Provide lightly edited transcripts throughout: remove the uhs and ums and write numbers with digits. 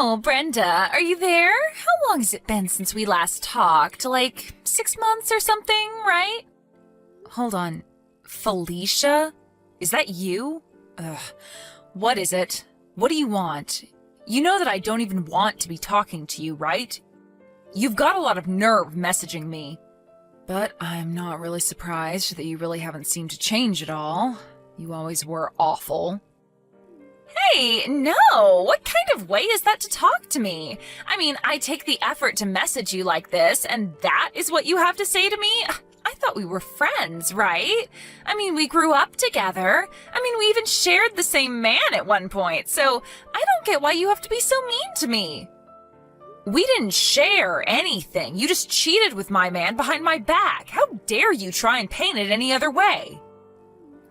Oh, Brenda, are you there? How long has it been since we last talked? Like 6 months or something, right? Hold on. Felicia? Is that you? Ugh. What is it? What do you want? You know that I don't even want to be talking to you, right? You've got a lot of nerve messaging me. But I'm not really surprised that you really haven't seemed to change at all. You always were awful. Hey, no! What kind of way is that to talk to me? I mean, I take the effort to message you like this, and that is what you have to say to me? I thought we were friends, right? I mean, we grew up together. I mean, we even shared the same man at one point, so I don't get why you have to be so mean to me. We didn't share anything. You just cheated with my man behind my back. How dare you try and paint it any other way?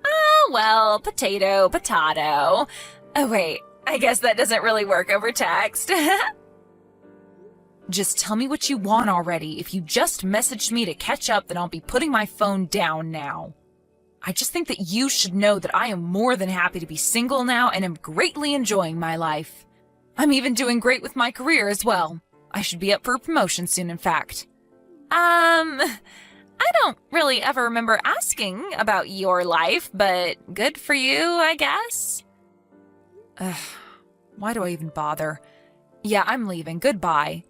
Oh, well, potato, potato. Oh, wait, I guess that doesn't really work over text. Just tell me what you want already. If you just messaged me to catch up, then I'll be putting my phone down now. I just think that you should know that I am more than happy to be single now and am greatly enjoying my life. I'm even doing great with my career as well. I should be up for a promotion soon, in fact. I don't really ever remember asking about your life, but good for you, I guess. Ugh, why do I even bother? Yeah, I'm leaving. Goodbye.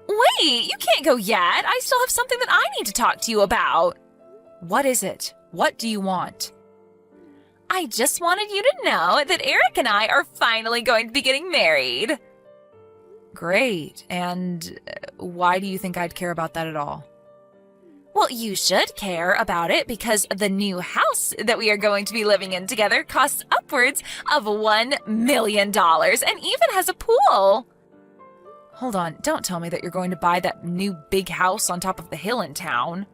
Wait, you can't go yet. I still have something that I need to talk to you about. What is it? What do you want? I just wanted you to know that Eric and I are finally going to be getting married. Great. And why do you think I'd care about that at all? Well, you should care about it because the new house that we are going to be living in together costs upwards of $1 million and even has a pool. Hold on, don't tell me that you're going to buy that new big house on top of the hill in town.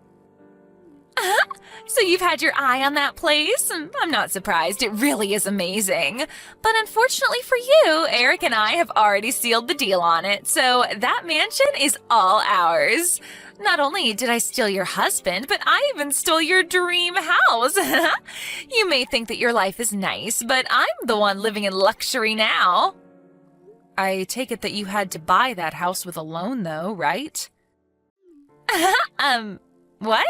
So you've had your eye on that place? I'm not surprised, it really is amazing. But unfortunately for you, Eric and I have already sealed the deal on it, so that mansion is all ours. Not only did I steal your husband, but I even stole your dream house. You may think that your life is nice, but I'm the one living in luxury now. I take it that you had to buy that house with a loan, though, right? What?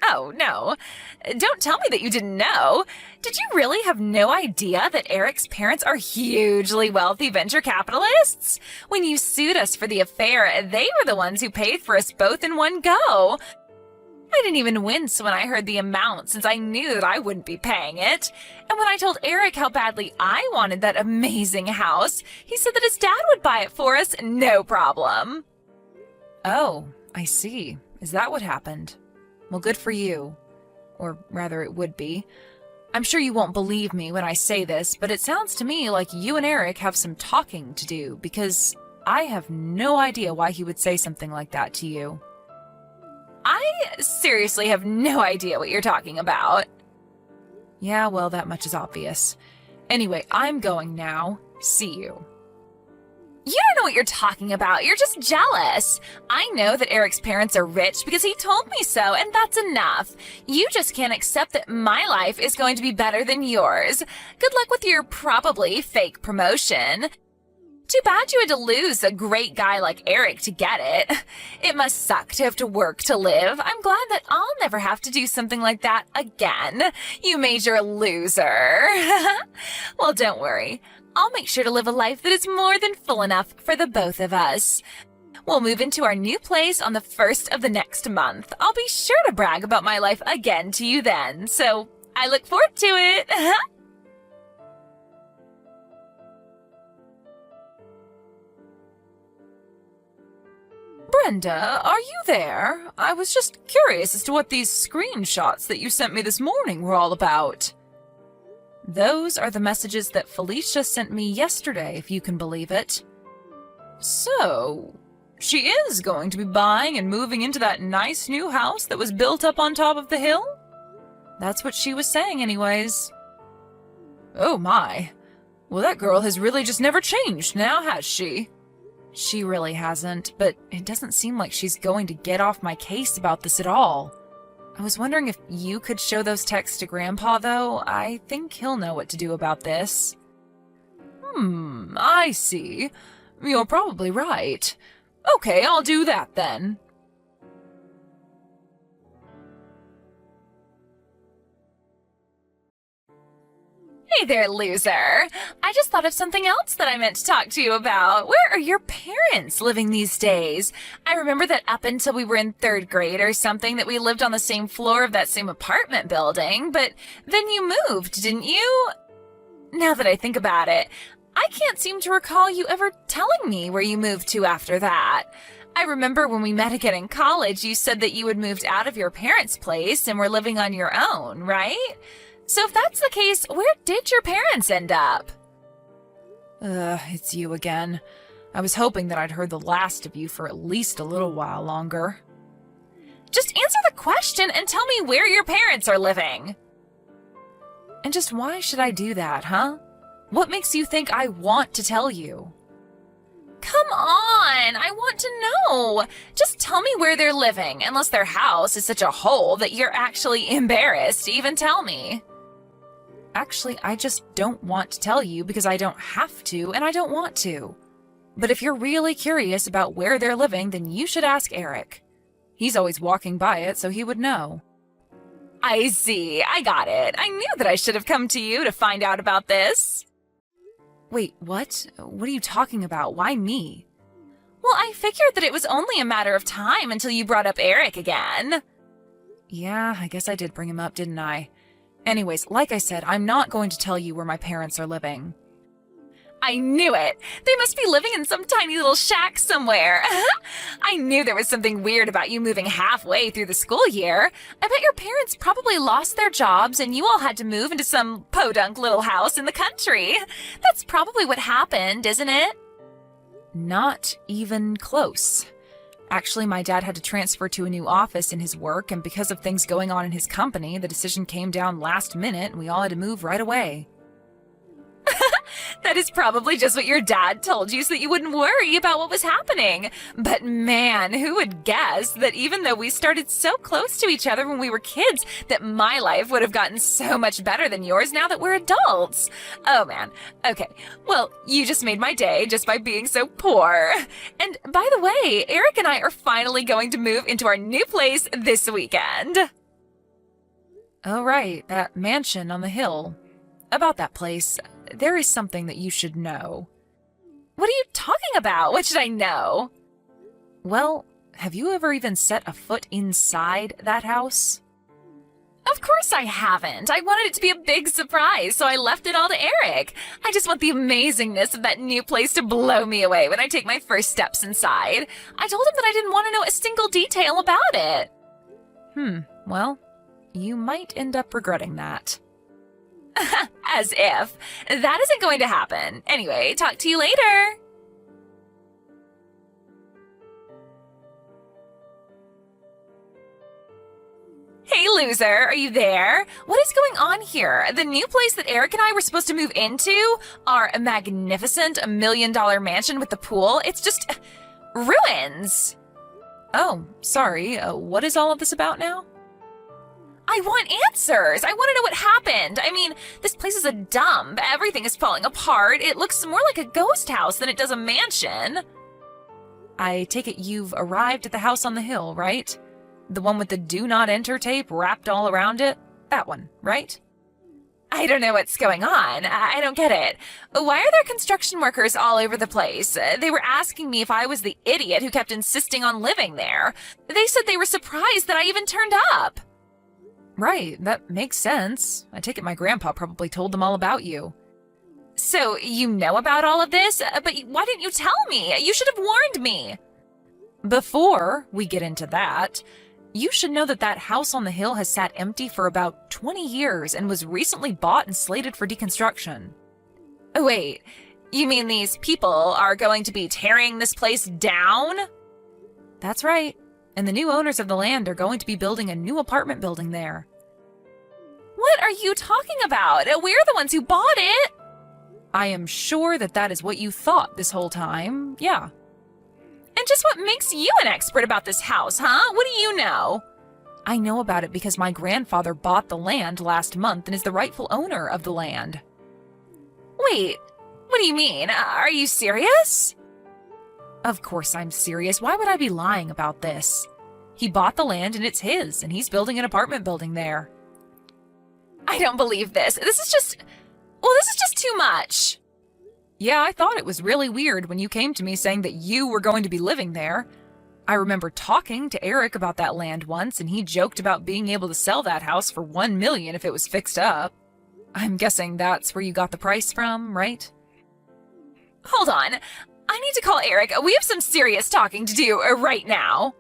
Oh, no. Don't tell me that you didn't know. Did you really have no idea that Eric's parents are hugely wealthy venture capitalists? When you sued us for the affair, they were the ones who paid for us both in one go. I didn't even wince when I heard the amount since I knew that I wouldn't be paying it. And when I told Eric how badly I wanted that amazing house, he said that his dad would buy it for us, no problem. Oh, I see. Is that what happened? Well, good for you. Or rather, it would be. I'm sure you won't believe me when I say this, but it sounds to me like you and Eric have some talking to do, because I have no idea why he would say something like that to you. I seriously have no idea what you're talking about. Yeah, well, that much is obvious. Anyway, I'm going now. See you. You don't know what you're talking about. You're just jealous. I know that Eric's parents are rich because he told me so, and that's enough. You just can't accept that my life is going to be better than yours. Good luck with your probably fake promotion. Too bad you had to lose a great guy like Eric to get it. It must suck to have to work to live. I'm glad that I'll never have to do something like that again. You major loser. Well, don't worry. I'll make sure to live a life that is more than full enough for the both of us. We'll move into our new place on the 1st of the next month. I'll be sure to brag about my life again to you then, so I look forward to it. Brenda, are you there? I was just curious as to what these screenshots that you sent me this morning were all about. Those are the messages that Felicia sent me yesterday, if you can believe it. So, she is going to be buying and moving into that nice new house that was built up on top of the hill? That's what she was saying anyways. Oh my. Well, that girl has really just never changed now, has she? She really hasn't, but it doesn't seem like she's going to get off my case about this at all. I was wondering if you could show those texts to Grandpa, though. I think he'll know what to do about this. I see. You're probably right. Okay, I'll do that then. Hey there, loser. I just thought of something else that I meant to talk to you about. Where are your parents living these days? I remember that up until we were in 3rd grade or something that we lived on the same floor of that same apartment building, but then you moved, didn't you? Now that I think about it, I can't seem to recall you ever telling me where you moved to after that. I remember when we met again in college, you said that you had moved out of your parents' place and were living on your own, right? So if that's the case, where did your parents end up? It's you again. I was hoping that I'd heard the last of you for at least a little while longer. Just answer the question and tell me where your parents are living. And just why should I do that, huh? What makes you think I want to tell you? Come on, I want to know. Just tell me where they're living, unless their house is such a hole that you're actually embarrassed to even tell me. Actually, I just don't want to tell you because I don't have to and I don't want to. But if you're really curious about where they're living, then you should ask Eric. He's always walking by it, so he would know. I see, I got it. I knew that I should have come to you to find out about this. Wait, what? What are you talking about? Why me? Well, I figured that it was only a matter of time until you brought up Eric again. Yeah, I guess I did bring him up, didn't I? Anyways, like I said, I'm not going to tell you where my parents are living. I knew it! They must be living in some tiny little shack somewhere. I knew there was something weird about you moving halfway through the school year. I bet your parents probably lost their jobs and you all had to move into some podunk little house in the country. That's probably what happened, isn't it? Not even close. Actually, my dad had to transfer to a new office in his work, and because of things going on in his company, the decision came down last minute and we all had to move right away. That is probably just what your dad told you so that you wouldn't worry about what was happening. But man, who would guess that even though we started so close to each other when we were kids, that my life would have gotten so much better than yours now that we're adults. Oh man. Okay. Well, you just made my day just by being so poor. And by the way, Eric and I are finally going to move into our new place this weekend. Oh right, that mansion on the hill. About that place, there is something that you should know. What are you talking about? What should I know? Well, have you ever even set a foot inside that house? Of course I haven't. I wanted it to be a big surprise, so I left it all to Eric. I just want the amazingness of that new place to blow me away when I take my first steps inside. I told him that I didn't want to know a single detail about it. Well, you might end up regretting that. As if. That isn't going to happen. Anyway, talk to you later. Hey, loser, are you there? What is going on here? The new place that Eric and I were supposed to move into, our magnificent $1 million mansion with the pool, it's just ruins. Oh, sorry. What is all of this about now? I want answers. I want to know what happened. I mean, this place is a dump. Everything is falling apart. It looks more like a ghost house than it does a mansion. I take it you've arrived at the house on the hill, right? The one with the do not enter tape wrapped all around it? That one, right? I don't know what's going on. I don't get it. Why are there construction workers all over the place? They were asking me if I was the idiot who kept insisting on living there. They said they were surprised that I even turned up. Right, that makes sense. I take it my grandpa probably told them all about you. So, you know about all of this? But why didn't you tell me? You should have warned me. Before we get into that, you should know that that house on the hill has sat empty for about 20 years and was recently bought and slated for deconstruction. Wait, you mean these people are going to be tearing this place down? That's right. And the new owners of the land are going to be building a new apartment building there. What are you talking about? We're the ones who bought it. I am sure that that is what you thought this whole time, yeah. And just what makes you an expert about this house, huh? What do you know? I know about it because my grandfather bought the land last month and is the rightful owner of the land. Wait, what do you mean? Are you serious? Of course I'm serious. Why would I be lying about this? He bought the land and it's his, and he's building an apartment building there. I don't believe this. This is just too much. Yeah, I thought it was really weird when you came to me saying that you were going to be living there. I remember talking to Eric about that land once, and he joked about being able to sell that house for $1 million if it was fixed up. I'm guessing that's where you got the price from, right? Hold on. I need to call Eric. We have some serious talking to do right now.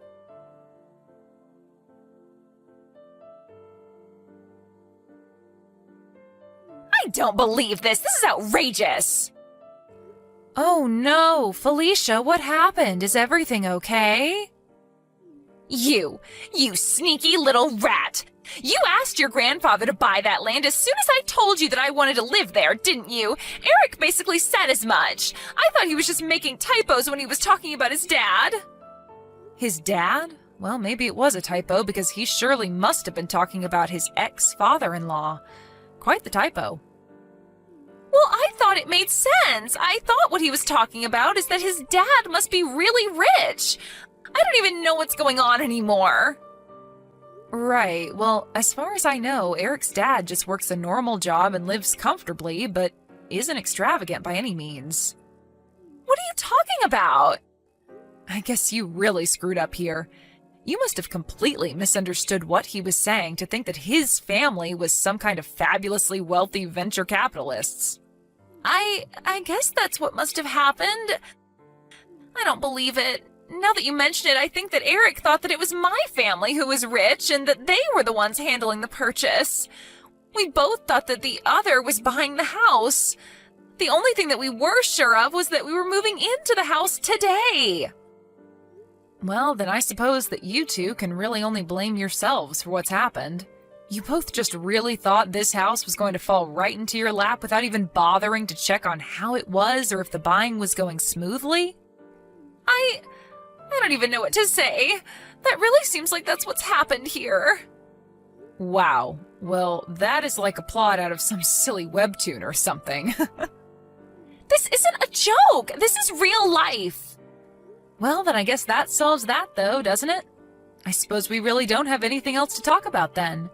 I don't believe this. This is outrageous. Oh no, Felicia, what happened? Is everything okay? You sneaky little rat. You asked your grandfather to buy that land as soon as I told you that I wanted to live there, didn't you? Eric basically said as much. I thought he was just making typos when he was talking about his dad. His dad? Well, maybe it was a typo because he surely must have been talking about his ex-father-in-law. Quite the typo. Well, I thought it made sense. I thought what he was talking about is that his dad must be really rich. I don't even know what's going on anymore. Right. Well, as far as I know, Eric's dad just works a normal job and lives comfortably, but isn't extravagant by any means. What are you talking about? I guess you really screwed up here. You must have completely misunderstood what he was saying to think that his family was some kind of fabulously wealthy venture capitalists. I guess that's what must have happened. I don't believe it. Now that you mention it, I think that Eric thought that it was my family who was rich and that they were the ones handling the purchase. We both thought that the other was buying the house. The only thing that we were sure of was that we were moving into the house today. Well, then I suppose that you two can really only blame yourselves for what's happened. You both just really thought this house was going to fall right into your lap without even bothering to check on how it was or if the buying was going smoothly? I don't even know what to say. That really seems like that's what's happened here. Wow. Well, that is like a plot out of some silly webtoon or something. This isn't a joke. This is real life. Well, then I guess that solves that, though, doesn't it? I suppose we really don't have anything else to talk about then.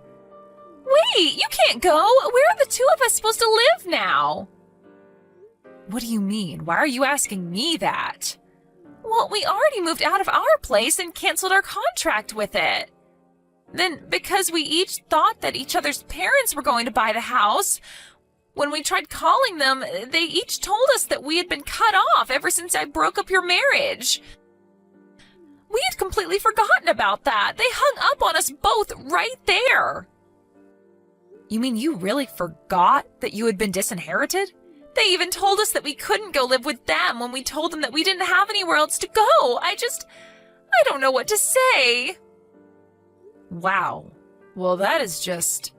Wait, you can't go. Where are the two of us supposed to live now? What do you mean? Why are you asking me that? Well, we already moved out of our place and canceled our contract with it. Then, because we each thought that each other's parents were going to buy the house, when we tried calling them, they each told us that we had been cut off ever since I broke up your marriage. We had completely forgotten about that. They hung up on us both right there. You mean you really forgot that you had been disinherited? They even told us that we couldn't go live with them when we told them that we didn't have anywhere else to go. I don't know what to say. Wow. Well, that is just...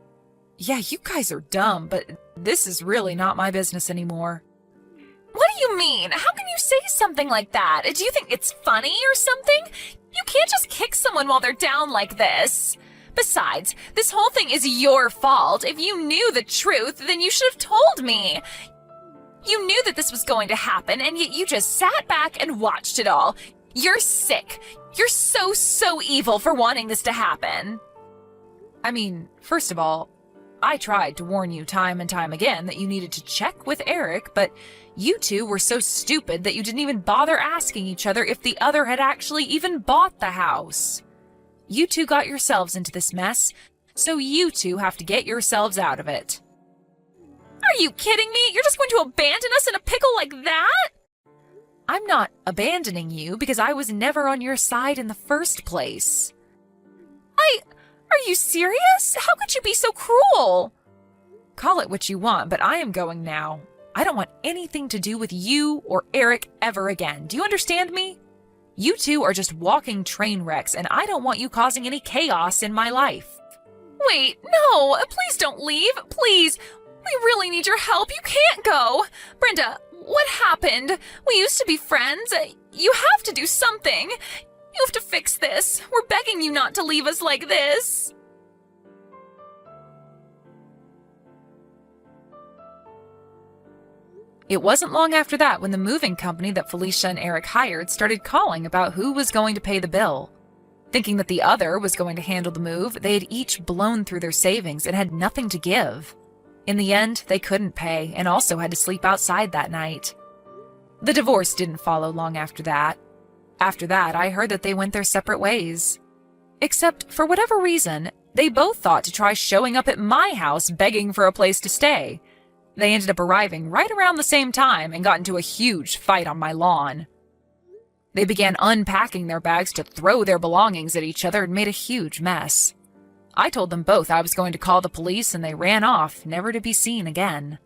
Yeah, you guys are dumb, but this is really not my business anymore. What do you mean? How can you say something like that? Do you think it's funny or something? You can't just kick someone while they're down like this. Besides, this whole thing is your fault. If you knew the truth, then you should have told me. You knew that this was going to happen, and yet you just sat back and watched it all. You're sick. You're so evil for wanting this to happen. I mean, first of all, I tried to warn you time and time again that you needed to check with Eric, but you two were so stupid that you didn't even bother asking each other if the other had actually even bought the house. You two got yourselves into this mess, so you two have to get yourselves out of it. Are you kidding me? You're just going to abandon us in a pickle like that? I'm not abandoning you because I was never on your side in the first place. Are you serious? How could you be so cruel? Call it what you want, but I am going now. I don't want anything to do with you or Eric ever again. Do you understand me? You two are just walking train wrecks, and I don't want you causing any chaos in my life. Wait, no, please don't leave, please. We really need your help. You can't go. Brenda, what happened? We used to be friends. You have to do something. You have to fix this. We're begging you not to leave us like this. It wasn't long after that when the moving company that Felicia and Eric hired started calling about who was going to pay the bill. Thinking that the other was going to handle the move, they had each blown through their savings and had nothing to give. In the end, they couldn't pay and also had to sleep outside that night. The divorce didn't follow long after that. After that, I heard that they went their separate ways. Except, for whatever reason, they both thought to try showing up at my house begging for a place to stay. They ended up arriving right around the same time and got into a huge fight on my lawn. They began unpacking their bags to throw their belongings at each other and made a huge mess. I told them both I was going to call the police and they ran off, never to be seen again.